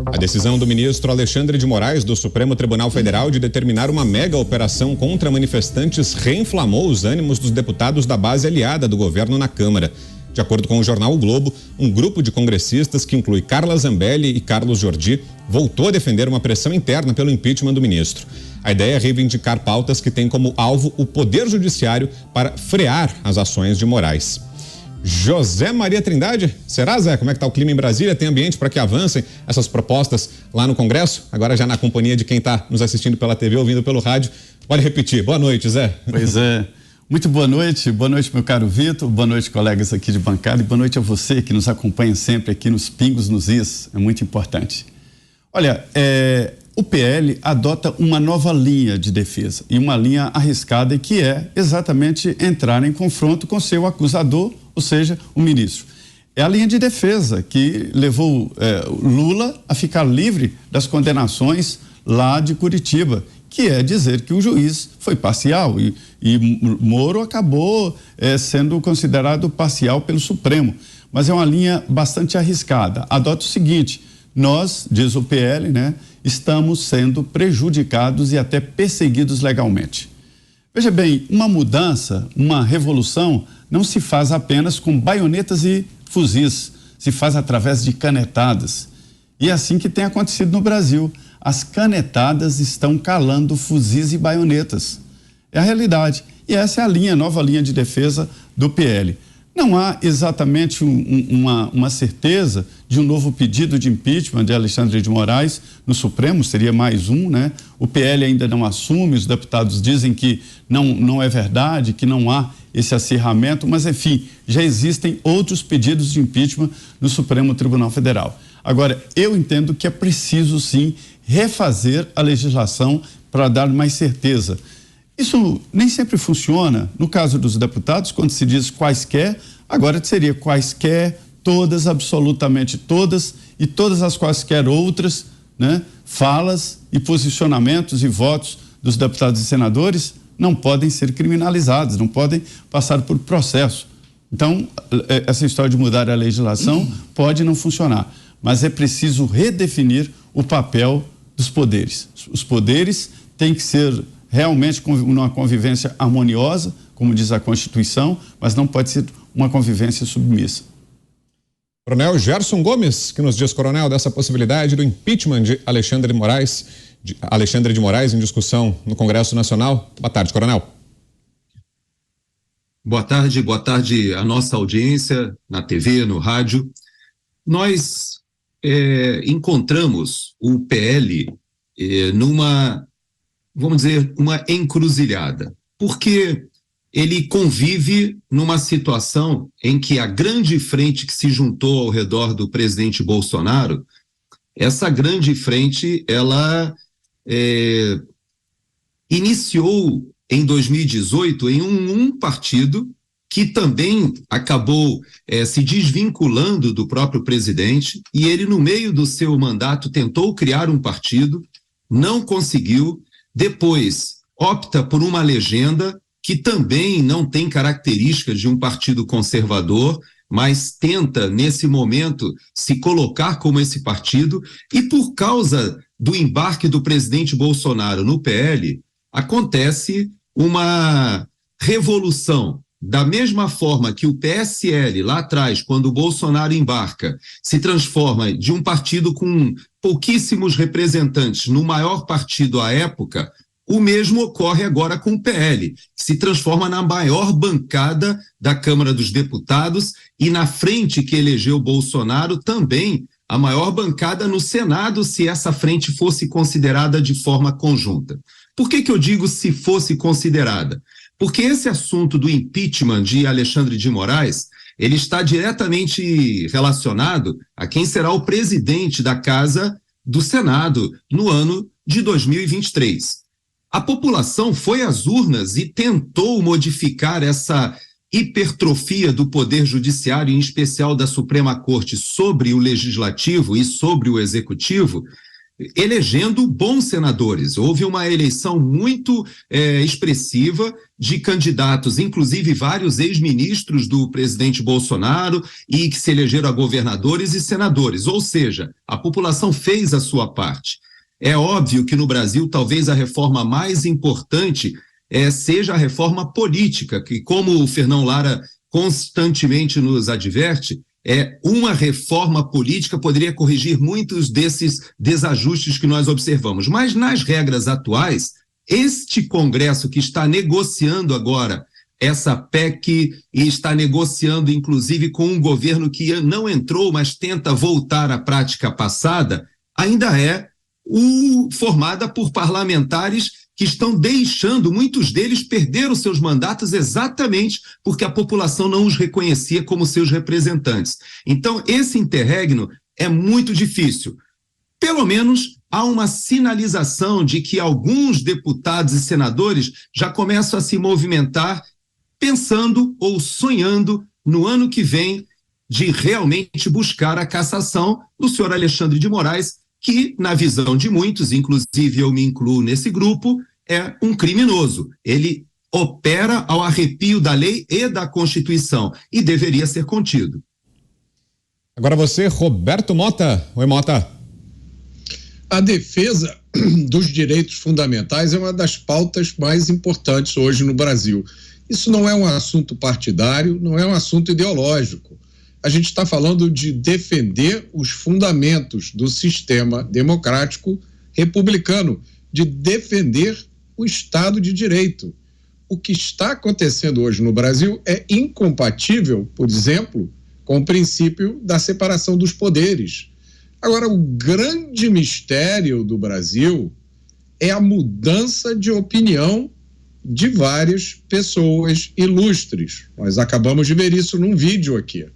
A decisão do ministro Alexandre de Moraes, do Supremo Tribunal Federal, de determinar uma mega operação contra manifestantes reinflamou os ânimos dos deputados da base aliada do governo na Câmara. De acordo com o jornal O Globo, um grupo de congressistas que inclui Carla Zambelli e Carlos Jordi voltou a defender uma pressão interna pelo impeachment do ministro. A ideia é reivindicar pautas que têm como alvo o Poder Judiciário para frear as ações de Moraes. José Maria Trindade, será, Zé? Como é que está o clima em Brasília? Tem ambiente para que avancem essas propostas lá no Congresso? Agora já na companhia de quem está nos assistindo pela TV, ouvindo pelo rádio. Pode repetir. Boa noite, Zé. Pois é. Muito boa noite, meu caro Vitor, boa noite, colegas aqui de bancada, e boa noite a você que nos acompanha sempre aqui nos Pingos nos Is, é muito importante. Olha, o PL adota uma nova linha de defesa e uma linha arriscada que é exatamente entrar em confronto com seu acusador, ou seja, o ministro. É a linha de defesa que levou Lula a ficar livre das condenações lá de Curitiba, que é dizer que o juiz foi parcial e Moro acabou sendo considerado parcial pelo Supremo. Mas é uma linha bastante arriscada. Adota o seguinte: nós, diz o PL, estamos sendo prejudicados e até perseguidos legalmente. Veja bem, uma mudança, uma revolução, não se faz apenas com baionetas e fuzis, se faz através de canetadas. E é assim que tem acontecido no Brasil. As canetadas estão calando fuzis e baionetas. É a realidade. E essa é a linha, nova linha de defesa do PL. Não há exatamente uma certeza de um novo pedido de impeachment de Alexandre de Moraes no Supremo, seria mais um, O PL ainda não assume, os deputados dizem que não é verdade, que não há esse acirramento, mas enfim, já existem outros pedidos de impeachment no Supremo Tribunal Federal. Agora, eu entendo que é preciso sim refazer a legislação para dar mais certeza. Isso nem sempre funciona. No caso dos deputados, quando se diz quaisquer, agora seria quaisquer, todas, absolutamente todas, e todas as quaisquer outras, falas e posicionamentos e votos dos deputados e senadores não podem ser criminalizados, não podem passar por processo. Então, essa história de mudar a legislação pode não funcionar, mas é preciso redefinir o papel dos poderes. Os poderes têm que ser realmente uma convivência harmoniosa, como diz a Constituição, mas não pode ser uma convivência submissa. Coronel Gerson Gomes, que nos diz, coronel, dessa possibilidade do impeachment de Alexandre de Moraes em discussão no Congresso Nacional. Boa tarde, coronel. Boa tarde à nossa audiência na TV, no rádio. Nós encontramos o PL numa, vamos dizer, uma encruzilhada, porque ele convive numa situação em que a grande frente que se juntou ao redor do presidente Bolsonaro, essa grande frente, ela iniciou em 2018 em um partido que também acabou se desvinculando do próprio presidente, e ele, no meio do seu mandato, tentou criar um partido, não conseguiu, depois opta por uma legenda que também não tem características de um partido conservador, mas tenta, nesse momento, se colocar como esse partido, e por causa do embarque do presidente Bolsonaro no PL, acontece uma revolução. Da mesma forma que o PSL, lá atrás, quando o Bolsonaro embarca, se transforma de um partido com pouquíssimos representantes no maior partido à época, o mesmo ocorre agora com o PL, que se transforma na maior bancada da Câmara dos Deputados e na frente que elegeu Bolsonaro também a maior bancada no Senado, se essa frente fosse considerada de forma conjunta. Por que eu digo se fosse considerada? Porque esse assunto do impeachment de Alexandre de Moraes, ele está diretamente relacionado a quem será o presidente da Casa do Senado no ano de 2023. A população foi às urnas e tentou modificar essa hipertrofia do Poder Judiciário, em especial da Suprema Corte, sobre o Legislativo e sobre o Executivo, elegendo bons senadores. Houve uma eleição muito expressiva de candidatos, inclusive vários ex-ministros do presidente Bolsonaro e que se elegeram a governadores e senadores. Ou seja, a população fez a sua parte. É óbvio que no Brasil talvez a reforma mais importante seja a reforma política, que, como o Fernão Lara constantemente nos adverte, uma reforma política poderia corrigir muitos desses desajustes que nós observamos. Mas nas regras atuais, este Congresso que está negociando agora essa PEC e está negociando inclusive com um governo que não entrou, mas tenta voltar à prática passada, ainda formada por parlamentares que estão deixando, muitos deles perderam seus mandatos exatamente porque a população não os reconhecia como seus representantes. Então, esse interregno é muito difícil. Pelo menos há uma sinalização de que alguns deputados e senadores já começam a se movimentar pensando ou sonhando no ano que vem de realmente buscar a cassação do senhor Alexandre de Moraes, que, na visão de muitos, inclusive eu me incluo nesse grupo, é um criminoso. Ele opera ao arrepio da lei e da Constituição e deveria ser contido. Agora você, Roberto Mota. Oi, Mota. A defesa dos direitos fundamentais é uma das pautas mais importantes hoje no Brasil. Isso não é um assunto partidário, não é um assunto ideológico. A gente está falando de defender os fundamentos do sistema democrático republicano, de defender o Estado de Direito. O que está acontecendo hoje no Brasil é incompatível, por exemplo, com o princípio da separação dos poderes. Agora, o grande mistério do Brasil é a mudança de opinião de várias pessoas ilustres. Nós acabamos de ver isso num vídeo aqui.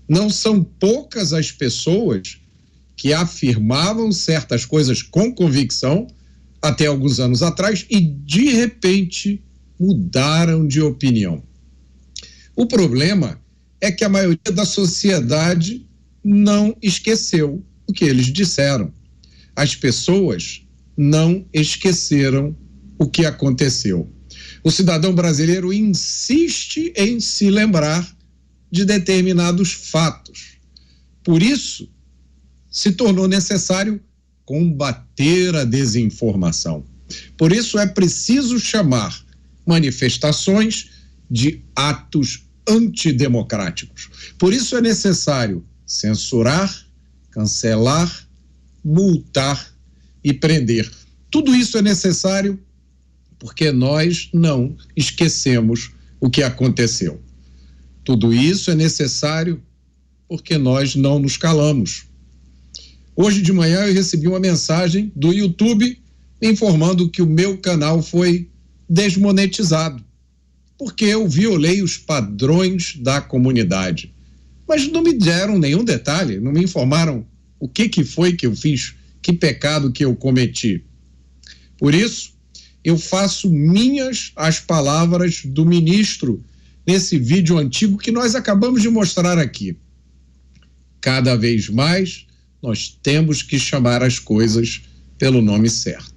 Não são poucas as pessoas que afirmavam certas coisas com convicção até alguns anos atrás e, de repente, mudaram de opinião. O problema é que a maioria da sociedade não esqueceu o que eles disseram. As pessoas não esqueceram o que aconteceu. O cidadão brasileiro insiste em se lembrar de determinados fatos. Por isso, se tornou necessário combater a desinformação. Por isso, é preciso chamar manifestações de atos antidemocráticos. Por isso, é necessário censurar, cancelar, multar e prender. Tudo isso é necessário porque nós não esquecemos o que aconteceu. Tudo isso é necessário porque nós não nos calamos. Hoje de manhã eu recebi uma mensagem do YouTube me informando que o meu canal foi desmonetizado, porque eu violei os padrões da comunidade. Mas não me deram nenhum detalhe, não me informaram o que foi que eu fiz, que pecado que eu cometi. Por isso, eu faço minhas as palavras do ministro nesse vídeo antigo que nós acabamos de mostrar aqui. Cada vez mais, nós temos que chamar as coisas pelo nome certo.